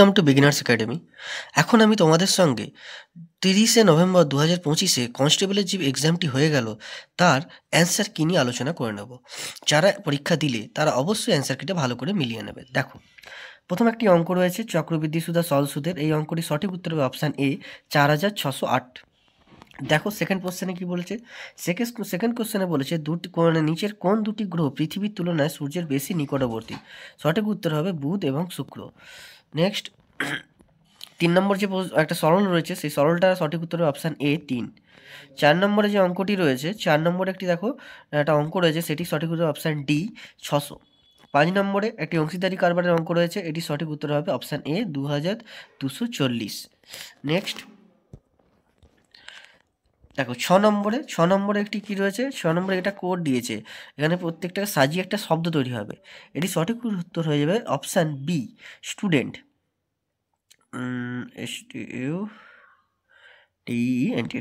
Welcome to beginners academy. এখন আমি তোমাদের সঙ্গে 30শে নভেম্বর 2025-এ কনস্টেবলের যে এক্সামটি হয়ে গেল তার অ্যান্সার কি নিয়ে আলোচনা করে নেব। যারা পরীক্ষা দিলে তারা অবশ্যই অ্যান্সার কিটা ভালো করে মিলিয়ে নেবে। দেখো, প্রথম একটি অঙ্ক রয়েছে চক্রবৃদ্ধি সুদা সরল সুদের। এই অঙ্কটি সঠিক উত্তর হবে অপশান এ, 4608। দেখো সেকেন্ড কোশ্চেনে কি বলেছে। সেকেন্ড কোশ্চেনে বলেছে নিচের কোন দুটি গ্রহ পৃথিবীর তুলনায় সূর্যের বেশি নিকটবর্তী। সঠিক উত্তর হবে বুধ এবং শুক্র। নেক্সট 3 নম্বর যে একটা সরল রয়েছে, সেই সরলটার সঠিক উত্তর হবে অপশান এ 3। 4 নম্বরে যে অঙ্কটি রয়েছে, 4 নম্বরে একটি দেখো একটা অঙ্ক রয়েছে, সেটি সঠিক উত্তর অপশান ডি 600। 5 নম্বরে একটি অংশীদারি কারবারের অঙ্ক রয়েছে, এটি সঠিক উত্তর হবে অপশান এ 2240। নেক্সট দেখো 6 নম্বরে একটি কি রয়েছে, 6 নম্বরে এটা কোড দিয়েছে, এখানে প্রত্যেকটাকে সাজিয়ে একটা শব্দ তৈরি হবে। এটি সঠিক উত্তর হয়ে যাবে অপশান বি স্টুডেন্ট।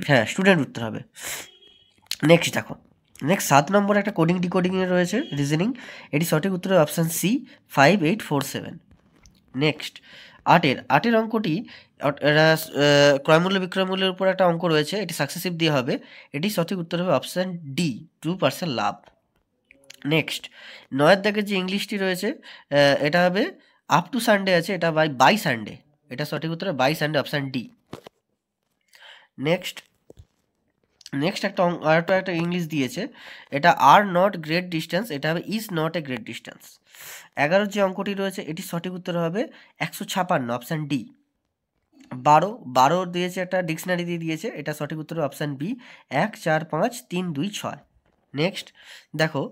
হ্যাঁ, স্টুডেন্ট উত্তর হবে। নেক্সট দেখো, 7 নম্বরে একটা কোডিং ডিকোডিংয়ে রয়েছে রিজনিং, এটি সঠিক উত্তর হবে অপশান সি 5847। নেক্সট আটের অঙ্কটি এটা ক্রয়মূল্য বিক্রয়মূল্যের উপর একটা অঙ্ক রয়েছে, এটি সাকসেসিভ দিয়ে হবে, এটি সঠিক উত্তর হবে অপশান ডি 2% লাভ। নেক্সট 9-এর দাগের যে ইংলিশটি রয়েছে, এটা হবে আপ টু সানডে আছে, এটা বাই সানডে, এটা সঠিক উত্তর by Sunday option D. Next একটা ইংলিশ দিয়েছে, এটা আর নট গ্রেট ডিস্টেন্স, এটা হবে is not a great distance. 11-র যে অঙ্কটি রয়েছে, এটি সঠিক উত্তর হবে 156 অপশান ডি। 12 দিয়েছে, একটা ডিকশনারি দিয়ে দিয়েছে, এটা সঠিক উত্তর অপশান বি 145326। নেক্সট দেখো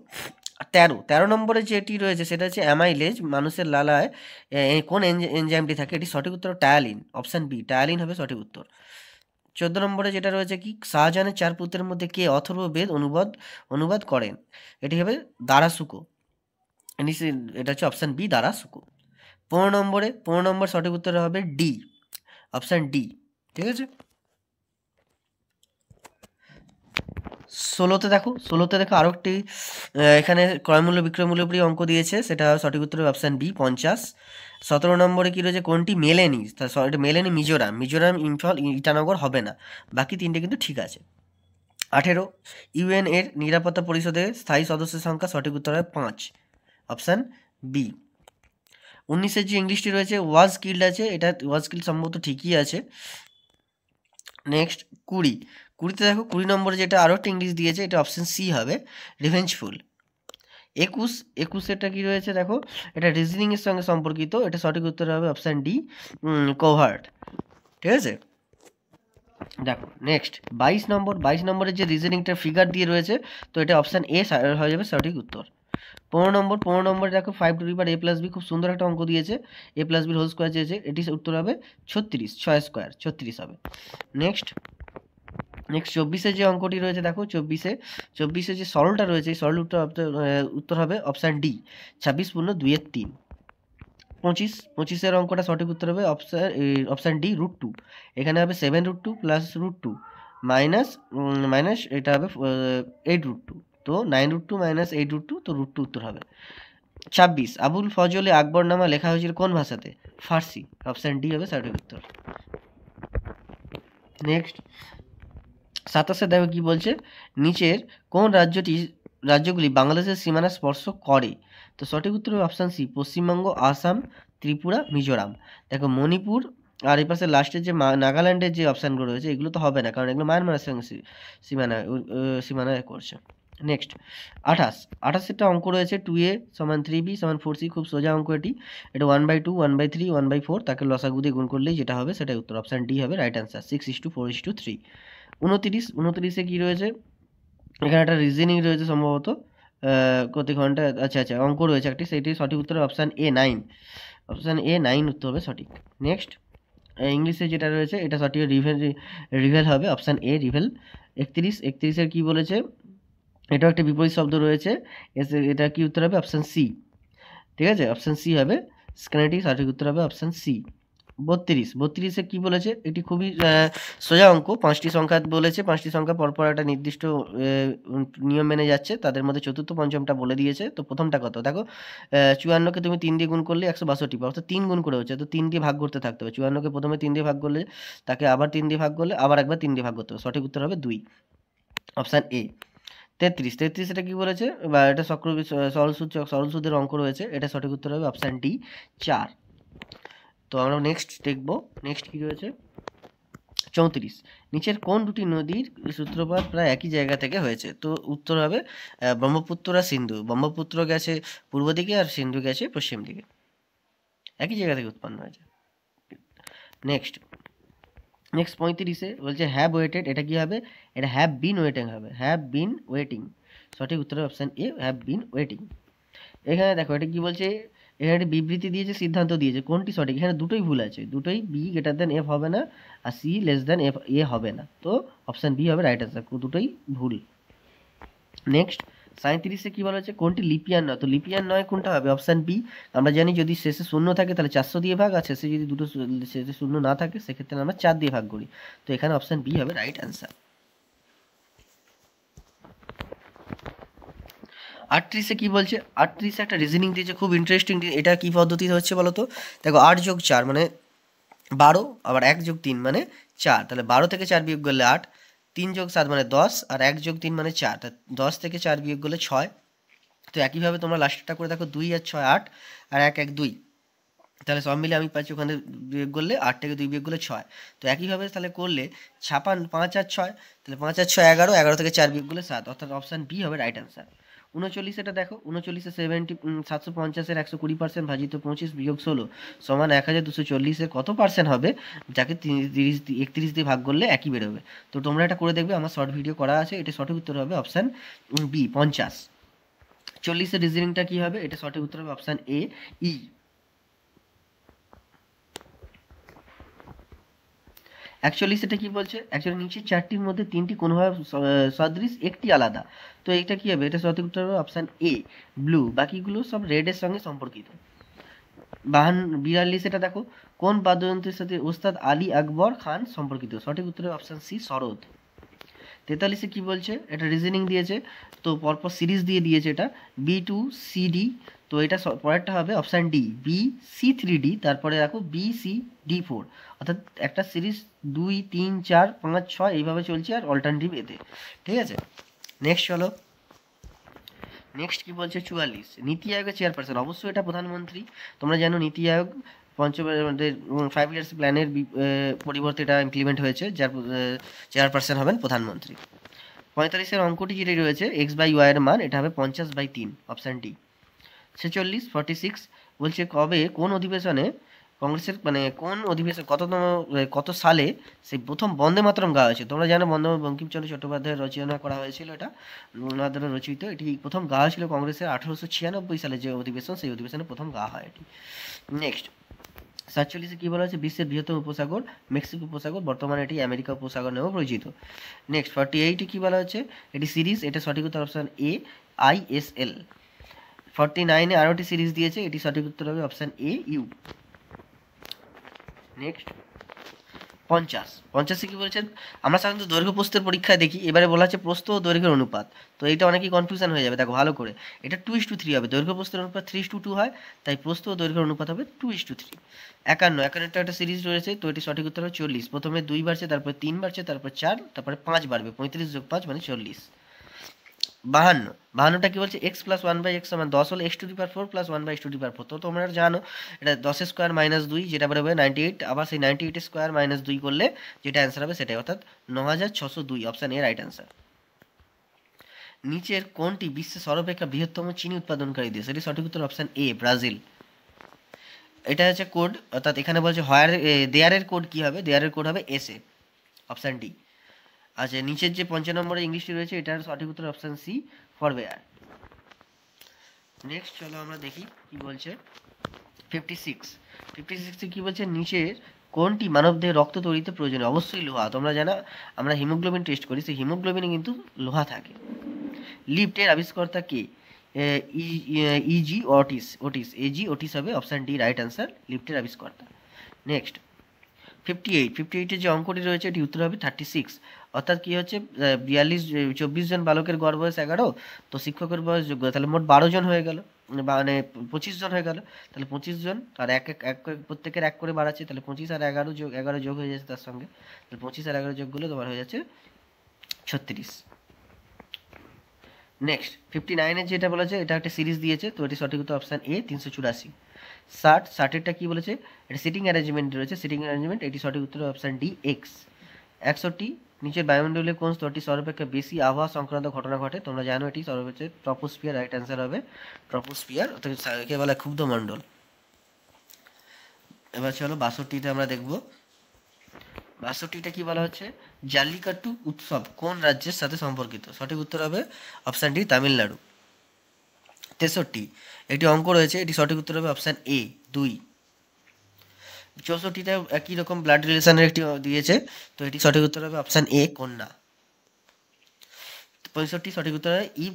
13 নম্বরে যেটি রয়েছে, সেটা হচ্ছে অ্যামাইলেজ, মানুষের লালায় কোন এনজাইমটি থাকে, এটি সঠিক উত্তর টায়ালিন অপশান বি, টায়ালিন হবে সঠিক উত্তর। 14 নম্বরে যেটা রয়েছে কি, শাহজাহানের 4 পুত্রের মধ্যে কে অথর্ববেদ অনুবাদ করেন, এটি হবে দারাসুকো, এটা হচ্ছে অপশান বি দারাসুকো। 15 নম্বর সঠিক উত্তর হবে ডি অপশান ডি, ঠিক আছে। 16তে দেখো আরও একটি এখানে ক্রয়মূল্য বিক্রয়মূল্য উপরই অঙ্ক দিয়েছে, সেটা সঠিক উত্তর হবে অপশান বি 50। 17 নম্বরে কী রয়েছে, কোনটি মেলেনি, এটা মেলেনি মিজোরাম ইম্ফল ইটানগর হবে না, বাকি 3টে কিন্তু ঠিক আছে। 18 ইউএন এর নিরাপত্তা পরিষদের স্থায়ী সদস্যের সংখ্যা, সঠিক উত্তর হবে 5 অপশান বি। 19-এর যে ইংলিশটি রয়েছে ওয়াজ কিল্ড আছে, এটা ওয়াজ কিল্ড সম্ভবত ঠিকই আছে। নেক্সট 20তে দেখো 20 নম্বরে যেটা আরও একটা ইংলিশ দিয়েছে, এটা অপশান সি হবে রিভেঞ্জফুল। 21-এটা কি রয়েছে দেখো, এটা রিজনিংয়ের সঙ্গে সম্পর্কিত, এটা সঠিক উত্তর হবে অপশান ডি কোভার্ট, ঠিক আছে। দেখো নেক্সট 22 নম্বরের যে রিজনিংটা ফিগার দিয়ে রয়েছে, তো এটা অপশান এ হয়ে যাবে সঠিক উত্তর। 15 নম্বরে দেখো 5 টু দি পাওয়ার a+b, খুব সুন্দর একটা অঙ্ক দিয়েছে, a+b হোল স্কোয়ার চেয়েছে, এটি উত্তর হবে 36, 6 স্কোয়ার 36 হবে। নেক্সট 24-এ যে অঙ্কটি রয়েছে, দেখো 24-এ যে সরলটা রয়েছে, এই সরল উত্তর হবে অপশান ডি 26 পূর্ণ 2/3। 25-এর অঙ্কটা সঠিক উত্তর হবে অপশান ডি √2, এখানে হবে 7√2 প্লাস √2 মাইনাস এটা হবে 8√2, তো 9√2 মাইনাস 8√2, তো √2 উত্তর হবে। 26 আবুল ফজলে আকবরনামা লেখা হয়েছিল কোন ভাষাতে, ফার্সি, অপশান ডি হবে সঠিক উত্তর। নেক্সট 27-এ দেখো কি বলছে, নিচের কোন রাজ্যগুলি বাংলাদেশের সীমানা স্পর্শ করে, তো সঠিক উত্তর হবে অপশান সি পশ্চিমবঙ্গ, আসাম, ত্রিপুরা, মিজোরাম। দেখো মণিপুর আর এই পাশে লাস্টের যে নাগাল্যান্ডের যে অপশানগুলো রয়েছে, এগুলো তো হবে না, কারণ এগুলো মায়ানমারের সঙ্গে সীমানায় করছে। নেক্সট 28-একটা অঙ্ক রয়েছে, 2a = 3b = 4c, খুব সোজা অঙ্ক এটি। এটা 1/2 1/3 1/4, তাকে লসাগু দিয়ে গুণ করলেই যেটা হবে সেটাই উত্তর, অপশান ডি হবে রাইট অ্যান্সার 6:4:3। 29-এ কী রয়েছে, এখানে একটা রিজনিং রয়েছে সম্ভবত, প্রতি ঘন্টা আচ্ছা অঙ্ক রয়েছে একটি, সেটি সঠিক উত্তর অপশান এ 9, অপশান এ 9 উত্তর হবে সঠিক। নেক্সট ইংলিশে যেটা রয়েছে, এটা সঠিক রিভেল হবে অপশান এ রিভেল। 31-এর কী বলেছে, এটাও একটা বিপরীত শব্দ রয়েছে, এটা কি উত্তর হবে অপশান সি, ঠিক আছে, অপশান সি হবে স্ক্যানেটিক, সঠিক উত্তর হবে অপশান সি। 32 কি বলেছে, এটি খুবই সোজা অঙ্ক। 5টি সংখ্যা বলেছে, 5টি সংখ্যা পরপর একটা নির্দিষ্ট নিয়ম মেনে যাচ্ছে, তাদের মধ্যে চতুর্থ পঞ্চমটা বলে দিয়েছে। তো প্রথমটা কত দেখো, 54কে তুমি 3 দিয়ে গুণ করলে 162 পাবে, অর্থাৎ 3 গুণ করে হচ্ছে, তো 3 দিয়ে ভাগ করতে থাকতে হবে। 54কে প্রথমে 3 দিয়ে ভাগ করলে, তাকে আবার 3 দিয়ে ভাগ করলে, আবার একবার 3 দিয়ে ভাগ করতে হবে। সঠিক উত্তর হবে 2, অপশান এ। 33 এটা কি বলেছে, বা এটা সরল সুদের অঙ্ক রয়েছে, এটা সঠিক উত্তর হবে অপশান ডি, 4। তো আমরা নেক্সট দেখব, নেক্সট কি রয়েছে 34, নিচের কোন দুটি নদীর সূত্রপাত প্রায় একই জায়গা থেকে হয়েছে? তো উত্তর হবে ব্রহ্মপুত্র আর সিন্ধু। ব্রহ্মপুত্র গেছে পূর্ব দিকে আর সিন্ধু গেছে পশ্চিম দিকে, একই জায়গা থেকে উৎপন্ন হয়েছে। নেক্সট 35 বলছে হ্যাভ ওয়েটেড, এটা কি হবে, এটা হ্যাভ বিন ওয়েটিং হবে, হ্যাভ বিন ওয়েটিং। সঠিক উত্তর হবে option A, have been waiting. এখানে দেখো এটা কি বলছে, এখানে একটা বিবৃতি দিয়েছে, সিদ্ধান্ত দিয়েছে, কোনটি সঠিক? এখানে দুটোই ভুল আছে, দুটোই বি গ্রেটার দেন এফ হবে না, আর সি লেস দেন এফ এ হবে না। তো অপশান বি হবে রাইট আনসার, দুটোই ভুল। নেক্সট 37 কি বলা হচ্ছে, কোনটি লিপিয়ার নয়? তো লিপিয়ার নয় কোনটা হবে, অপশান বি। আমরা জানি যদি শেষে শূন্য থাকে তাহলে 400 দিয়ে ভাগ, আর শেষে যদি শেষে শূন্য না থাকে সেক্ষেত্রে আমরা 4 দিয়ে ভাগ করি। তো এখানে অপশান বি হবে রাইট অ্যান্সার। 38 কি বলছে, 38 একটা রিজনিং দিয়েছে, খুব ইন্টারেস্টিং। এটা কি পদ্ধতিতে হচ্ছে বলো তো, দেখো 8 যোগ 4 মানে 12, আবার 1 যোগ 3 মানে 4, তাহলে 12 থেকে 4 বিয়োগ করলে 8, 3 যোগ 7 মানে 10, আর 1 যোগ 3 মানে 4, তা 10 থেকে 4 বিয়োগ করলে 6। তো একইভাবে তোমরা লাস্টটা করে দেখো, 2 আর 6 8, আর 1 1 2, তাহলে সব মিলে আমি পাচ্ছি ওখানে বিয়োগ করলে 8 থেকে 2 বিয়োগ করলে 6। তো একইভাবে তাহলে করলে 56, 5 আর 6, তাহলে 5 আর 6 11, 11 থেকে 4 বিয়োগ করলে 7, অর্থাৎ অপশান বি হবে রাইট অ্যান্সার। 39 এটা দেখো, 39-এ 750-এর 120% ভাজিত 25 বিয়োগ 16 সমান 1240-এর কত পার্সেন্ট হবে, যাকে 31 দিয়ে ভাগ করলে একই বেরোবে। তো তোমরা এটা করে দেখবে, আমার শর্ট ভিডিও করা আছে, এটা সঠিক উত্তর হবে অপশান বি, 50। 40-এর রিজনিংটা কি হবে, এটা সঠিক উত্তর হবে অপশান এ, ই। 41 এটা কি বলছে, অ্যাকচুয়ালি নিচে 4টির মধ্যে 3টি কোনোভাবে সদৃশ, একটি আলাদা। তো এটা কি হবে, এটা সঠিক উত্তর হবে অপশান এ, ব্লু। বাকিগুলো সব রেডের সঙ্গে সম্পর্কিত। 42 এটা দেখো, কোন বাদ্যযন্ত্রের সাথে ওস্তাদ আলী আকবর খান সম্পর্কিত? সঠিক উত্তর হবে অপশান সি, সরোদ। 43-এ কি বলছে, এটা রিজনিং দিয়েছে, তো পরপর সিরিজ দিয়ে দিয়েছে, এটা B2CD। তো এটা পরেরটা হবে অপশান ডি, B3C, তারপরে রাখো BCD4, অর্থাৎ একটা সিরিজ 2 3 4 5 6 এইভাবে চলছে, আর অল্টারনেটিভ এতে। ঠিক আছে, নেক্সট চলো। নেক্সট কি বলছে 44, নীতি আয়োগের চেয়ারপারসন, অবশ্যই এটা প্রধানমন্ত্রী। তোমরা জানো নীতি আয়োগ আমাদের 5 ইয়ার্স প্ল্যানের পরিবর্তে এটা ইমপ্লিমেন্ট হয়েছে, যার চেয়ারপারসন হবেন প্রধানমন্ত্রী। 45-এর অঙ্কটি যেটি রয়েছে x/y এর মান, এটা হবে 50/3, অপশান ডি। 46 বলছে কবে কোন অধিবেশনে কংগ্রেসের মানে কোন অধিবেশন কত সালে সেই প্রথম বন্দে মাতরম গাওয়া হয়েছে? তোমরা জানো বঙ্কিমচন্দ্র চট্টোপাধ্যায়ের রচনা করা হয়েছিল, এটা ওনার দ্বারা রচিত। এটি প্রথম গাওয়া হয়েছিল কংগ্রেসের 1896 সালে যে অধিবেশন, সেই অধিবেশনে প্রথম গাওয়া হয় এটি। নেক্সট 47-এ কী বলা হয়েছে, বিশ্বের বৃহত্তম উপসাগর মেক্সিকো উপসাগর, বর্তমানে এটি আমেরিকা উপসাগর নামেও পরিচিত। নেক্সট 48-এ কী বলা হচ্ছে, এটি সিরিজ, এটা সঠিক উত্তর অপশান এ, ISL। 49-এ আরও একটি সিরিজ দিয়েছে, এটি সঠিক উত্তর হবে অপশান এ, ইউ। নেক্সট 50-এ কি বলেছেন, আমরা সাধারণত দৈর্ঘ্য প্রস্থের পরীক্ষায় দেখি, এবারে বলা হচ্ছে প্রস্থ ও দৈর্ঘ্যের অনুপাত। তো এটা অনেকই কনফিউশন হয়ে যাবে, দেখো ভালো করে, এটা 2:3 হবে, দৈর্ঘ্য প্রস্থের অনুপাত 3:2 হয়, তাই প্রস্থ ও দৈর্ঘ্যের অনুপাত হবে 2:3। 51 একটা সিরিজ রয়েছে, তো এটি সঠিক উত্তর হবে 40, প্রথমে 2 বাড়ছে, তারপর 3 বাড়ছে, তারপর 4, তারপরে 5 বাড়বে, 35 যোগ 5 মানে 40। 52টা কি বলছে, এক্স প্লাস 1/x সমান 10 হলে x⁴ প্লাস 1/x⁴। তো তোমরা জানো এটা 10² - 2 যেটা বেরোবে 98, আবার সেই 98² - 2 করলে যেটা অ্যান্সার হবে সেটাই, অর্থাৎ 9602, অপশান এ রাইট অ্যান্সার। নিচের কোনটি বিশ্বের সর্বাপেক্ষা বৃহত্তম চিনি উৎপাদনকারী দেশ? এটি সঠিক উত্তর অপশান এ, ব্রাজিল। এটা হচ্ছে কোড, অর্থাৎ এখানে বলছে দেয়ারের কোড কি হবে, দেয়ারের কোড হবে SA, অপশান ডি। আচ্ছা, নিচের যে 5 নম্বরে ইংলিশটি রয়েছে, এটার সঠিক উত্তর অপশান সি, ফরওয়্যার। নেক্সট চলো আমরা দেখি কি বলছে 56 কি বলছে, নিচের কোনটি মানবদেহে রক্ত তৈরিতে প্রয়োজনীয়? অবশ্যই লোহা। তোমরা জানো আমরা হিমোগ্লোবিন টেস্ট করি, সেই হিমোগ্লোবিনে কিন্তু লোহা থাকে। লিফটের আবিষ্কর্তা কে? EG ওটিস, AG ওটিস হবে অপশান ডি রাইট অ্যান্সার, লিফটের আবিষ্কর্তা। নেক্সট 58 যে অঙ্কটি রয়েছে এটি উত্তর হবে 36। অর্থাৎ কি হচ্ছে 24 জন বালকের গড় বয়স 11, তো শিক্ষকের বয়স যোগ্য তাহলে মোট 12 জন হয়ে গেল, মানে 25 জন হয়ে গেল। তাহলে 25 জন আর প্রত্যেকের এক করে বাড়াচ্ছে, তাহলে 25 আর 11 যোগ হয়ে যাচ্ছে তার সঙ্গে, তাহলে 25 আর 11 যোগ করলে তোমার হয়ে যাচ্ছে 36। নেক্সট 59 যেটা বলেছে এটা একটা সিরিজ দিয়েছে, তো এটি সঠিক উত্তর অপশান এ 384। 60 কি বলেছে, এটা সিটিং অ্যারেঞ্জমেন্ট রয়েছে, সিটিং অ্যারেঞ্জমেন্ট, এটি সঠিক উত্তর অপশান ডি এক্স। 61 নিচের বায়ুমণ্ডলীয় কোন স্তরটি সর্বাপেক্ষা বেশি আবহাওয়া সংক্রান্ত ঘটনা ঘটে, তোমরা জানো এটি সর্বোচ্চ ট্রপোস্ফিয়ার, রাইট অ্যান্সার হবে ট্রপোস্ফিয়ার, অর্থাৎ একে বলা হয় ক্ষুব্ধ মণ্ডল। এবার চলো 62তে আমরা দেখব। 62টা কি বলা হচ্ছে, জাল্লিকাট্টু উৎসব কোন রাজ্যের সাথে সম্পর্কিত, সঠিক উত্তর হবে অপশান ডি তামিলনাড়ু। 63 একটি অঙ্ক রয়েছে, এটি সঠিক উত্তর হবে অপশান এ 2। 64টা একই রকম ব্লাড রিলেশনের একটি দিয়েছে, তো এটি সঠিক উত্তর হবে অপশান এ কন্যা। 65 সঠিক উত্তর হবে if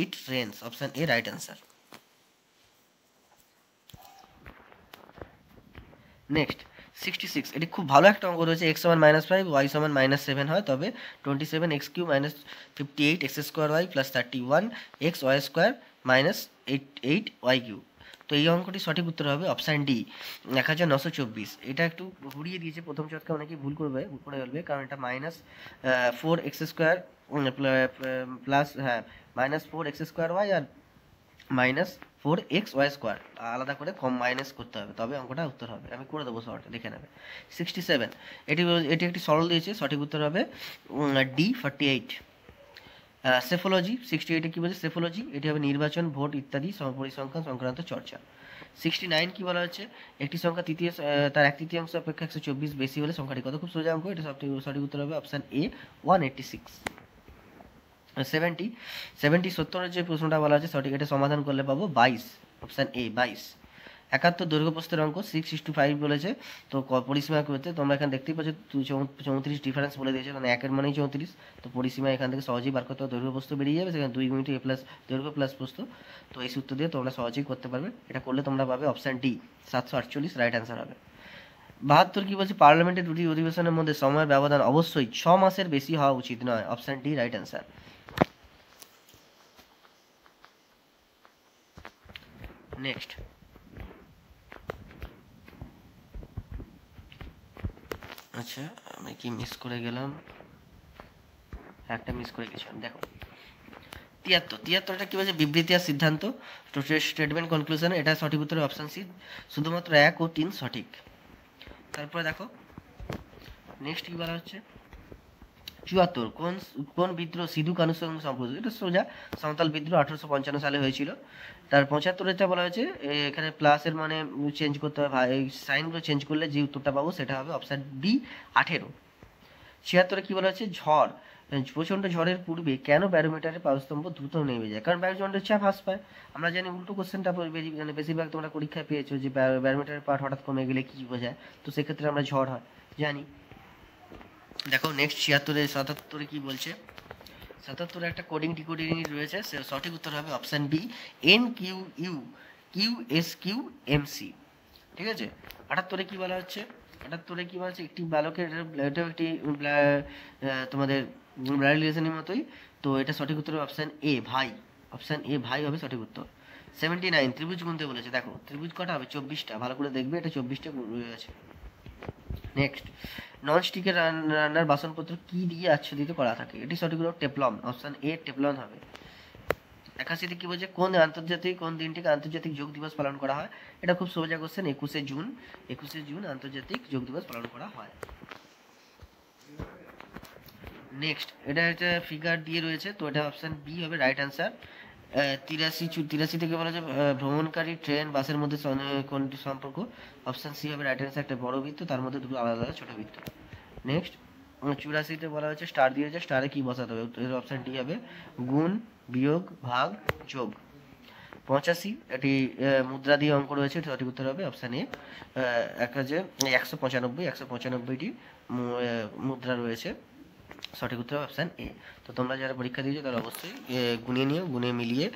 it Reigns, option A right answer. Next 66 এটি খুব ভালো একটা অঙ্ক রয়েছে, x সমান -5 y সমান -7 হয়, তবে 27x³ -58x² y +31 x y² -8y³। তো এই অঙ্কটি সঠিক উত্তর হবে অপশান ডি 1924। এটা একটু ঘুরিয়ে দিয়েছে প্রথম চটকা, অনেকেই ভুল করে ফেলবে, কারণ এটা -4x² প্লাস -4x² y আর -4xy² আলাদা করে কম মাইনাস করতে হবে, তবে অঙ্কটা উত্তর হবে। আমি করে দেবো, শর্টে দেখে নেবে। 67 এটি একটি সরল দিয়েছে, সঠিক উত্তর হবে ডি 48। সেফোলজি 68 কি বলছে, সেফোলজি এটি হবে নির্বাচন, ভোট ইত্যাদি পরিসংখ্যান সংক্রান্ত চর্চা। 69 কি বলা হচ্ছে, একটি সংখ্যা তার 1/3 অপেক্ষা 124 বেশি হলে সংখ্যাটি কত, খুব সোজা অঙ্ক, এটা সঠিক উত্তর হবে অপশান এ 186। 70 70 যে প্রশ্নটা বলা আছে সঠিক, এটা সমাধান করলে পাবো 22, অপশান এ 22। 71 দৈর্ঘ্য প্রস্থের অঙ্ক 6:5 বলেছে, তো পরিসীমা করতে তোমরা এখানে দেখতেই পাচ্ছ 34 ডিফারেন্স বলে দিয়েছে, মানে 1 মানেই 34, তো পরিসীমা এখান থেকে সহজেই বার করতে হবে, দৈর্ঘ্য প্রস্থ বেরিয়ে যাবে, সেখানে 2 × a প্লাস দৈর্ঘ্য প্লাস প্রস্থ, তো এই সূত্র দিয়ে তোমরা সহজেই করতে পারবে। এটা করলে তোমরা পাবে অপশান ডি 748, রাইট অ্যান্সার হবে। 72 কি বলছে, পার্লামেন্টের দুটি অধিবেশনের মধ্যে সময়ের ব্যবধান অবশ্যই 6 মাসের বেশি হওয়া উচিত নয়, option D right answer. Next আচ্ছা, আমি কি মিস করে গেলাম, একটা মিস করে গেছিলাম, দেখো 73টা কি বলছে, বিবৃতি আর সিদ্ধান্ত, স্টেটমেন্ট কনক্লুশন, এটা সঠিক উত্তর অপশান সি, শুধুমাত্র 1 ও 3 সঠিক। তারপরে দেখো নেক্সট কি বলা হচ্ছে, 74 কোন বিদ্রোহ সিধু কানুর সঙ্গে সম্পর্কিত, এটা সোজা সাঁওতাল বিদ্রোহ 1855 সালে হয়েছিল। তার 75টা বলা হয়েছে, এখানে প্লাসের মানে চেঞ্জ করতে হবে, এই সাইনগুলো চেঞ্জ করলে যে উত্তরটা পাবো সেটা হবে অপশান বি 18। 76 কি বলা হচ্ছে, ঝড় প্রচণ্ড ঝড়ের পূর্বে কেন ব্যারোমিটারের পারস্তম্ভ দ্রুত নেমে যায়, কারণ বায়ুমণ্ডলের চাপ হ্রাস পায়। আমরা জানি উল্টো কোশ্চেনটা মানে বেশিরভাগ তোমরা পরীক্ষায় পেয়েছো যে ব্যারোমিটারের পার্ট হঠাৎ কমে গেলে কী বোঝায়, তো সেক্ষেত্রে আমরা ঝড় হয় জানি। দেখো নেক্সট 77 কি বলছে, 77 একটা কোডিং ডিকোডিং রয়েছে, সঠিক উত্তর হবে অপশান বি NQU QSQMC, ঠিক আছে। 78 কি বলা হচ্ছে, 78 কি বলা হচ্ছে, একটি বালকের, এটাও একটি তোমাদের ব্লাড রিলেশনের মতোই, তো এটা সঠিক উত্তর হবে অপশান এ ভাই, অপশান এ ভাই হবে সঠিক উত্তর। 79 ত্রিভুজ গুনতে বলেছে, দেখো ত্রিভুজ কটা হবে, 24টা, ভালো করে দেখবে, এটা 24টা রয়েছে। নেক্সট ননস্টিকের রান্নার বাসনপত্র কি দিয়ে আচ্ছাদিত করা থাকে, এটি সঠিক উত্তর টেফলন, অপশান এ টেফলন হবে। 81 কি বলছে, কোন দিনটিকে আন্তর্জাতিক যোগ দিবস পালন করা হয়, এটা খুব সোজা কোশ্চেন, 21শে জুন আন্তর্জাতিক যোগ দিবস পালন করা হয়। নেক্সট এটা একটা ফিগার দিয়ে রয়েছে, তো এটা অপশান বি হবে রাইট অ্যান্সার। 83 থেকে বলা যায় ভ্রমণকারী ট্রেন বাসের মধ্যে কোনটি সম্পর্ক, অপশান সি হবে রাইট অ্যান্সার, একটা বড় বৃত্ত তার মধ্যে দুটো আলাদা আলাদা ছোট বৃত্ত। নেক্সট 84তে বলা হচ্ছে স্টার দিয়েছে, স্টারে কি বসাতে হবে, এর অপশান ডি হবে গুণ বিয়োগ ভাগ যোগ। 85 এটি মুদ্রা দিয়ে অঙ্ক রয়েছে, সঠিক উত্তর হবে অপশান এ 195টি মুদ্রা রয়েছে, সঠিক উত্তর অপশান এ। তো তোমরা যারা পরীক্ষা দিয়েছো তারা অবশ্যই গুনিয়ে নিও, গুনে মিলিয়ে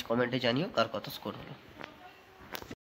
কমেন্টে জানিও কার কত স্কোর হলো।